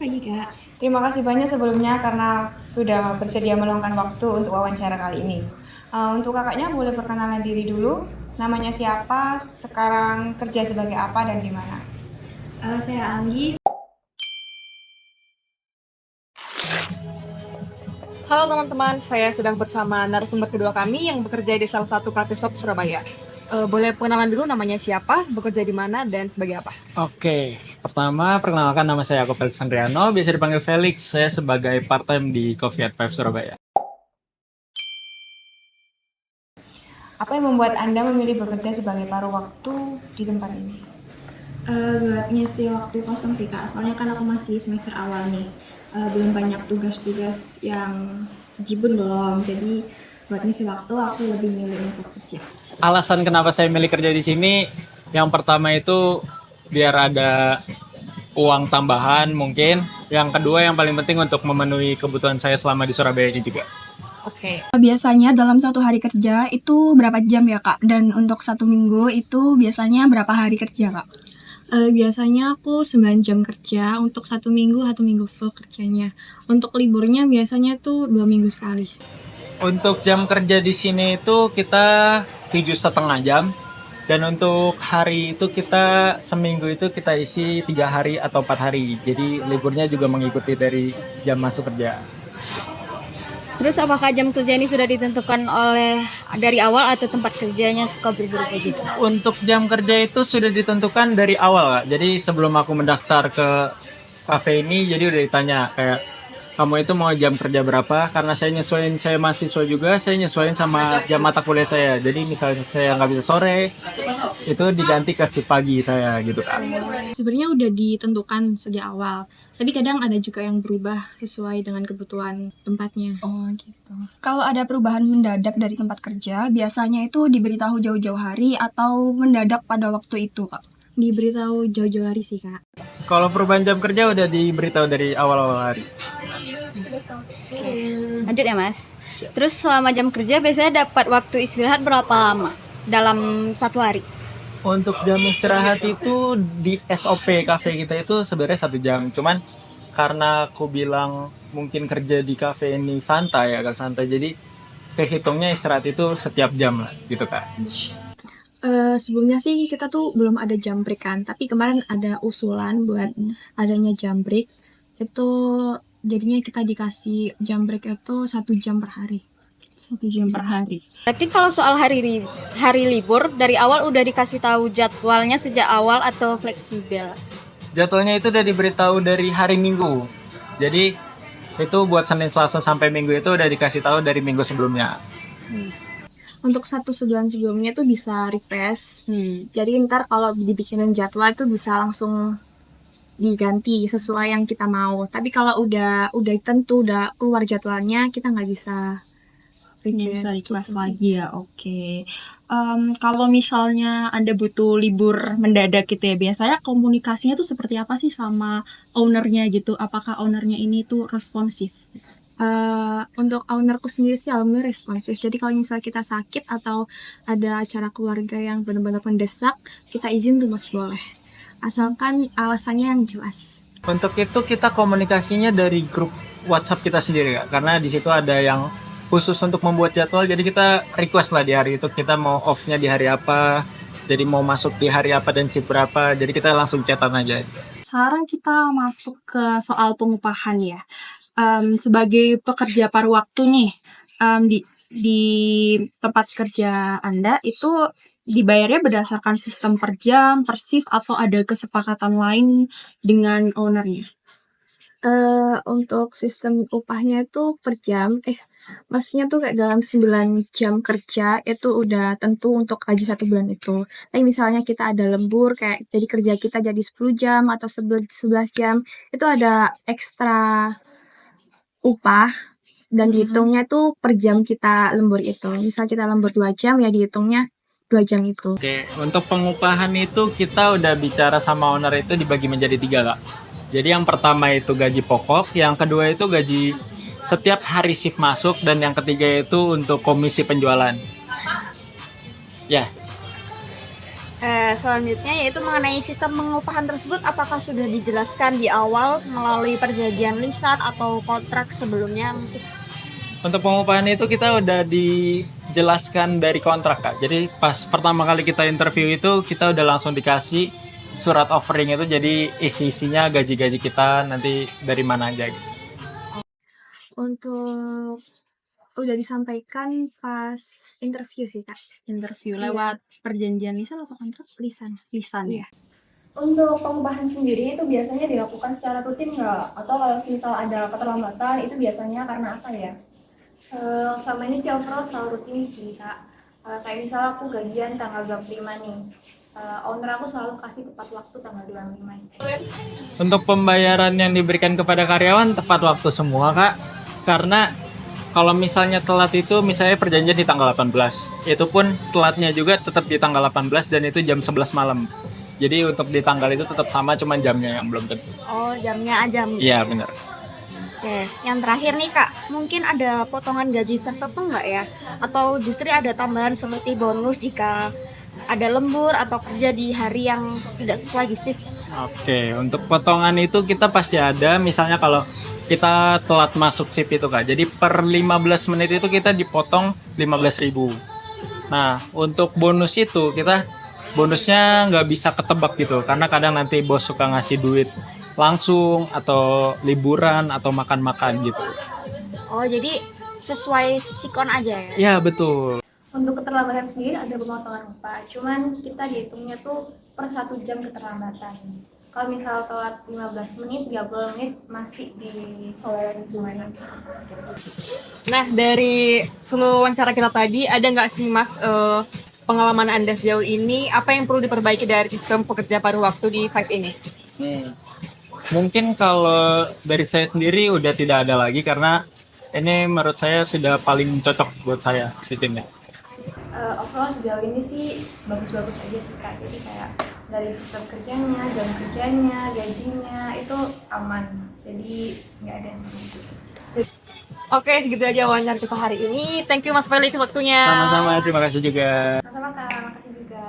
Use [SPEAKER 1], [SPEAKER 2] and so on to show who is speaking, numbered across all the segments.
[SPEAKER 1] pagi, Kak.
[SPEAKER 2] Terima kasih banyak sebelumnya karena sudah bersedia meluangkan waktu untuk wawancara kali ini. Untuk kakaknya boleh perkenalan diri dulu. Namanya siapa, sekarang kerja sebagai apa dan di mana?
[SPEAKER 1] Saya Ali.
[SPEAKER 3] Halo teman-teman, saya sedang bersama narasumber kedua kami yang bekerja di salah satu coffee shop Surabaya. Boleh pengenalan dulu namanya siapa, bekerja di mana, dan sebagai apa?
[SPEAKER 4] Oke, pertama perkenalkan nama saya Ako Felix Andriano, biasa dipanggil Felix. Saya sebagai part-time di Coffee at Five Surabaya.
[SPEAKER 2] Apa yang membuat Anda memilih bekerja sebagai paruh waktu di tempat ini?
[SPEAKER 1] Buat ngisi waktu kosong sih, Kak. Soalnya kan aku masih semester awal nih. Belum banyak tugas-tugas yang jibun belum. Jadi buat ngisi waktu aku lebih milih untuk kerja.
[SPEAKER 4] Alasan kenapa saya milih kerja di sini, yang pertama itu biar ada uang tambahan mungkin. Yang kedua yang paling penting untuk memenuhi kebutuhan saya selama di Surabaya ini juga.
[SPEAKER 3] Oke.
[SPEAKER 5] Biasanya dalam satu hari kerja itu berapa jam ya Kak? Dan untuk satu minggu itu biasanya berapa hari kerja Kak?
[SPEAKER 1] Biasanya aku 9 jam kerja untuk satu minggu full kerjanya. Untuk liburnya biasanya tuh 2 minggu sekali.
[SPEAKER 4] Untuk jam kerja di sini itu kita 7,5 jam. Dan untuk hari itu kita seminggu itu kita isi 3 hari atau 4 hari. Jadi liburnya juga mengikuti dari jam masuk kerja.
[SPEAKER 6] Terus apakah jam kerja ini sudah ditentukan oleh dari awal atau tempat kerjanya suka berubah kayak gitu?
[SPEAKER 4] Untuk jam kerja itu sudah ditentukan dari awal, Kak. Jadi sebelum aku mendaftar ke kafe ini, jadi udah ditanya kayak kamu itu mau jam kerja berapa? Karena saya nyesuaiin, saya mahasiswa juga, saya nyesuaiin sama jam mata kuliah saya. Jadi misalnya saya nggak bisa sore, itu diganti ke si pagi saya gitu kan.
[SPEAKER 1] Sebenarnya udah ditentukan sejak awal. Tapi kadang ada juga yang berubah sesuai dengan kebutuhan tempatnya.
[SPEAKER 5] Oh gitu. Kalau ada perubahan mendadak dari tempat kerja, biasanya itu diberitahu jauh-jauh hari atau mendadak pada waktu itu Kak?
[SPEAKER 1] Diberitahu jauh-jauh hari sih, Kak.
[SPEAKER 4] Kalau perubahan jam kerja udah diberitahu dari awal-awal hari.
[SPEAKER 6] Lanjut ya Mas. Terus selama jam kerja biasanya dapat waktu istirahat berapa lama dalam satu hari?
[SPEAKER 4] Untuk jam istirahat itu di SOP kafe kita itu sebenarnya 1 jam. Cuman karena aku bilang mungkin kerja di kafe ini santai, agak santai. Jadi kehitungnya istirahat itu setiap jam lah gitu Kak.
[SPEAKER 1] Sebelumnya sih kita tuh belum ada jam break kan, tapi kemarin ada usulan buat adanya jam break. Itu jadinya kita dikasih jam break itu 1 jam per hari.
[SPEAKER 5] 1 jam per hari.
[SPEAKER 6] Berarti kalau soal hari libur dari awal udah dikasih tahu jadwalnya sejak awal atau fleksibel?
[SPEAKER 4] Jadwalnya itu udah diberitahu dari hari Minggu. Jadi itu buat Senin, Selasa sampai Minggu itu udah dikasih tahu dari minggu sebelumnya.
[SPEAKER 1] Untuk satu sebulan sebelumnya tuh bisa request. Jadi ntar kalau dibikinin jadwal itu bisa langsung diganti sesuai yang kita mau. Tapi kalau udah tentu udah keluar jadwalnya, kita nggak bisa
[SPEAKER 5] Bisa request lagi ya, oke. Kalau misalnya Anda butuh libur mendadak gitu ya, biasanya komunikasinya tuh seperti apa sih sama ownernya gitu? Apakah ownernya ini tuh responsif?
[SPEAKER 1] Untuk ownerku sendiri sih alhamdulillah responsif. Jadi kalau misalnya kita sakit atau ada acara keluarga yang benar-benar mendesak, kita izin tuh masih boleh. Asalkan alasannya yang jelas.
[SPEAKER 4] Untuk itu kita komunikasinya dari grup WhatsApp kita sendiri Kak. Karena di situ ada yang khusus untuk membuat jadwal. Jadi kita request lah di hari itu kita mau off-nya di hari apa. Jadi mau masuk di hari apa dan shift berapa. Jadi kita langsung chatan aja.
[SPEAKER 5] Sekarang kita masuk ke soal pengupahan ya. Sebagai pekerja paruh waktu nih, di tempat kerja Anda itu dibayarnya berdasarkan sistem per jam, per shift, atau ada kesepakatan lain dengan ownernya?
[SPEAKER 1] Untuk sistem upahnya itu per jam, maksudnya tuh kayak dalam 9 jam kerja itu udah tentu untuk gaji 1 bulan itu. Tapi misalnya kita ada lembur kayak jadi kerja kita jadi 10 jam atau 11 jam, itu ada ekstra upah dan dihitungnya tuh per jam kita lembur itu. Misal kita lembur 2 jam ya dihitungnya 2 jam itu.
[SPEAKER 4] Oke, untuk pengupahan itu kita udah bicara sama owner itu dibagi menjadi 3 Kak. Jadi yang pertama itu gaji pokok, yang kedua itu gaji setiap hari shift masuk, dan yang ketiga itu untuk komisi penjualan. Ya.
[SPEAKER 6] Selanjutnya yaitu mengenai sistem pengupahan tersebut, apakah sudah dijelaskan di awal melalui perjanjian lisan atau kontrak sebelumnya?
[SPEAKER 4] Untuk pengupahan itu kita udah dijelaskan dari kontrak Kak. Jadi pas pertama kali kita interview itu kita udah langsung dikasih surat offering itu, jadi isi-isinya gaji-gaji kita nanti dari mana aja gitu.
[SPEAKER 1] Untuk udah disampaikan pas interview sih Kak,
[SPEAKER 5] Interview
[SPEAKER 1] Iya.
[SPEAKER 5] lewat perjanjian lisan atau kontrak?
[SPEAKER 1] lisan.
[SPEAKER 5] Lisan ya.
[SPEAKER 7] Untuk pengupahan sendiri itu biasanya dilakukan secara rutin nggak? Atau kalau misal ada keterlambatan itu biasanya karena apa ya? Selama ini sih overall selalu rutin sih Kak. Kayak misal aku gajian tanggal 25 nih. Owner aku selalu kasih tepat waktu tanggal 25.
[SPEAKER 4] Untuk pembayaran yang diberikan kepada karyawan tepat waktu semua Kak. Karena kalau misalnya telat itu misalnya perjanjian di tanggal 18, itu pun telatnya juga tetap di tanggal 18 dan itu jam 11 malam. Jadi untuk di tanggal itu tetap sama, cuman jamnya yang belum tentu.
[SPEAKER 6] Oh, jamnya aja.
[SPEAKER 4] Iya benar.
[SPEAKER 6] Oke, yang terakhir nih Kak, mungkin ada potongan gaji tertentu nggak ya? Atau justru ada tambahan seperti bonus jika ada lembur atau kerja di hari yang tidak sesuai di shift?
[SPEAKER 4] Oke, untuk potongan itu kita pasti ada. Misalnya kalau kita telat masuk shift itu Kak. Jadi per 15 menit itu kita dipotong 15.000. Nah, untuk bonus itu bonusnya nggak bisa ketebak gitu. Karena kadang nanti bos suka ngasih duit langsung atau liburan atau makan-makan gitu.
[SPEAKER 6] Oh, jadi sesuai sikon aja ya?
[SPEAKER 4] Ya betul.
[SPEAKER 7] Untuk keterlambatan sendiri ada pemotongan upah, cuman kita dihitungnya tuh per 1 jam keterlambatan. Kalau misal telat 15 menit, 30 menit masih ditoleransi semuanya.
[SPEAKER 3] Nah, dari seluruh wawancara kita tadi, ada nggak sih Mas pengalaman Anda sejauh ini, apa yang perlu diperbaiki dari sistem pekerja paruh waktu di Five ini?
[SPEAKER 4] Mungkin kalau dari saya sendiri udah tidak ada lagi karena ini menurut saya sudah paling cocok buat saya sistemnya.
[SPEAKER 7] Overall sejauh ini sih bagus-bagus aja sih Kak. Jadi kayak dari sistem kerjanya, jam kerjanya, gajinya itu aman. Jadi nggak ada yang perlu.
[SPEAKER 3] Oke, segitu aja wawancara kita hari ini. Thank you Mas Felix waktunya.
[SPEAKER 4] Sama-sama, terima kasih juga.
[SPEAKER 7] Sama-sama Kak, makasih juga.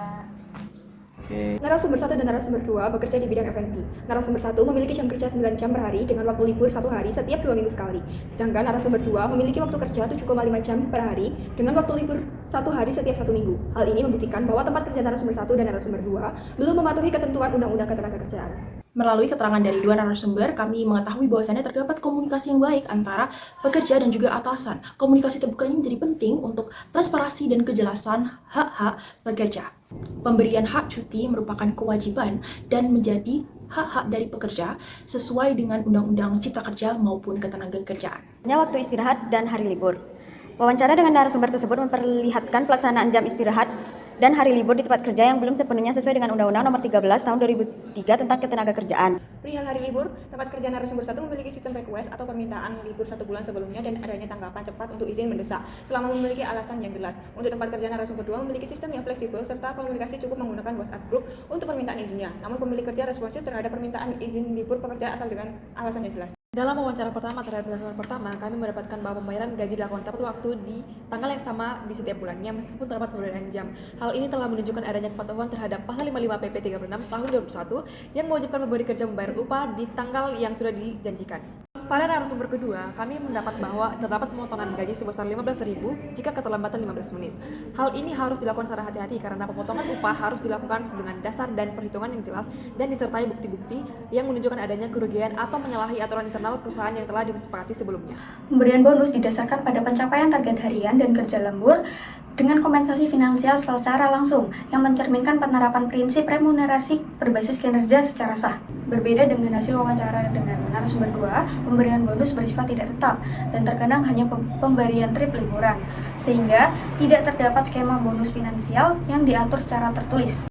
[SPEAKER 8] Narasumber 1 dan narasumber 2 bekerja di bidang F&B. Narasumber 1 memiliki jam kerja 9 jam per hari dengan waktu libur 1 hari setiap 2 minggu sekali. Sedangkan narasumber 2 memiliki waktu kerja 7,5 jam per hari dengan waktu libur 1 hari setiap 1 minggu. Hal ini membuktikan bahwa tempat kerja narasumber 1 dan narasumber 2 belum mematuhi ketentuan Undang-Undang Ketenagakerjaan.
[SPEAKER 9] Melalui keterangan dari dua narasumber, kami mengetahui bahwasannya terdapat komunikasi yang baik antara pekerja dan juga atasan. Komunikasi terbuka ini menjadi penting untuk transparansi dan kejelasan hak-hak pekerja. Pemberian hak cuti merupakan kewajiban dan menjadi hak-hak dari pekerja sesuai dengan Undang-Undang Cipta Kerja maupun Ketenagakerjaan.
[SPEAKER 8] Waktu istirahat dan hari libur. Wawancara dengan narasumber tersebut memperlihatkan pelaksanaan jam istirahat dan hari libur di tempat kerja yang belum sepenuhnya sesuai dengan Undang-Undang Nomor 13 Tahun 2003 tentang Ketenagakerjaan. Perihal hari libur, tempat kerja narasumber 1 memiliki sistem request atau permintaan libur 1 bulan sebelumnya dan adanya tanggapan cepat untuk izin mendesak selama memiliki alasan yang jelas. Untuk tempat kerja narasumber 2 memiliki sistem yang fleksibel serta komunikasi cukup menggunakan WhatsApp group untuk permintaan izinnya. Namun pemilik kerja responsif terhadap permintaan izin libur pekerja asal dengan alasan yang jelas.
[SPEAKER 10] Dalam wawancara pertama terhadap berdasarkan pertama, kami mendapatkan bahwa pembayaran gaji dilakukan tepat waktu di tanggal yang sama di setiap bulannya meskipun terdapat perbedaan jam. Hal ini telah menunjukkan adanya kepatuhan terhadap pasal 55 PP 36 tahun 2021 yang mewajibkan pemberi kerja membayar upah di tanggal yang sudah dijanjikan. Pada narasumber kedua, kami mendapat bahwa terdapat pemotongan gaji sebesar 15.000 jika keterlambatan 15 menit. Hal ini harus dilakukan secara hati-hati karena pemotongan upah harus dilakukan dengan dasar dan perhitungan yang jelas dan disertai bukti-bukti yang menunjukkan adanya kerugian atau menyalahi aturan internal perusahaan yang telah disepakati sebelumnya.
[SPEAKER 7] Pemberian bonus didasarkan pada pencapaian target harian dan kerja lembur dengan kompensasi finansial secara langsung yang mencerminkan penerapan prinsip remunerasi berbasis kinerja secara sah. Berbeda dengan hasil wawancara dengan narasumber 2, pemberian bonus bersifat tidak tetap dan terkadang hanya pemberian trip liburan, sehingga tidak terdapat skema bonus finansial yang diatur secara tertulis.